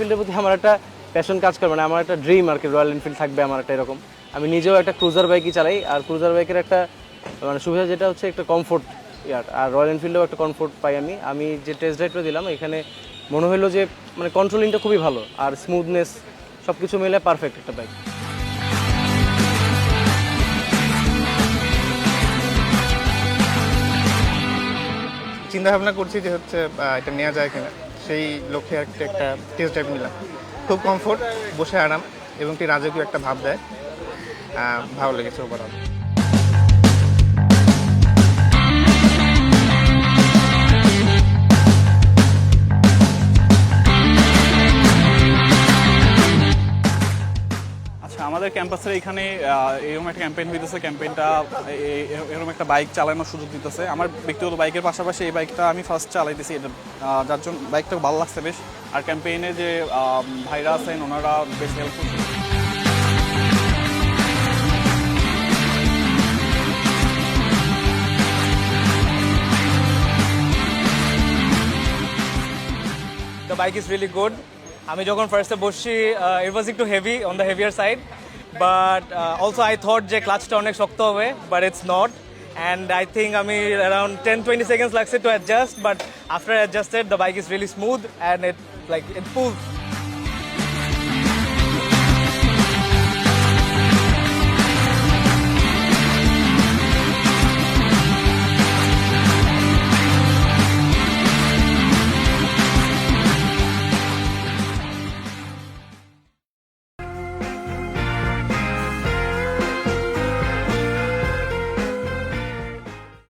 এনফিল্ডের প্রতি আমার একটা প্যাশন কাজ করে, মানে আমার একটা ড্রিম আর কি, রয়্যাল এনফিল্ড থাকবে আমার একটা এরকম। আমি নিজেও একটা ক্রুজার বাইকই চালাই, আর ক্রুজার বাইকের একটা মানে সুবিধা যেটা হচ্ছে একটা কমফোর্ট ইয়ার, আর রয়্যাল এনফিল্ডেও একটা কমফোর্ট পাই আমি। আমি যে টেস্ট রাইডটা দিলাম এখানে মনে হলো যে মানে কন্ট্রোলিংটা খুবই ভালো, আর স্মুথনেস সব কিছু মিলে পারফেক্ট একটা বাইক। চিন্তা ভাবনা করছি যে হচ্ছে এটা নেওয়া যায় কিনা, সেই লক্ষ্যে একটা টেস্ট ড্রাইভ নিলাম। খুব কমফোর্ট, বসে আরাম এবং একটি রাজকীয় একটা ভাব দেয়। ভালো লেগেছে ওভারঅল। আচ্ছা, আমাদের ক্যাম্পাসের এখানে এরকম একটা ক্যাম্পেইন হইতেছে। ক্যাম্পেইনটা এরকম একটা বাইক চালানোর সুযোগ দিতেছে। আমার ব্যক্তিগত বাইকের পাশাপাশি এই বাইকটা আমি ফার্স্ট চালাইতেছি, এটা যার জন্য বাইকটা ভালো লাগছে বেশ। আর ক্যাম্পেইনে যে ভাইরা আছেন ওনারা বেশ helpful. The bike is really good. আমি যখন ফার্স্টে বসছি it was একটু heavy, on the heavier side, but also I thought যে ক্লাচটা অনেক শক্ত হবে, but it's not, and I think আমি around 10-20 seconds লাগছে to adjust, but after I adjusted the bike is really smooth and it pulls.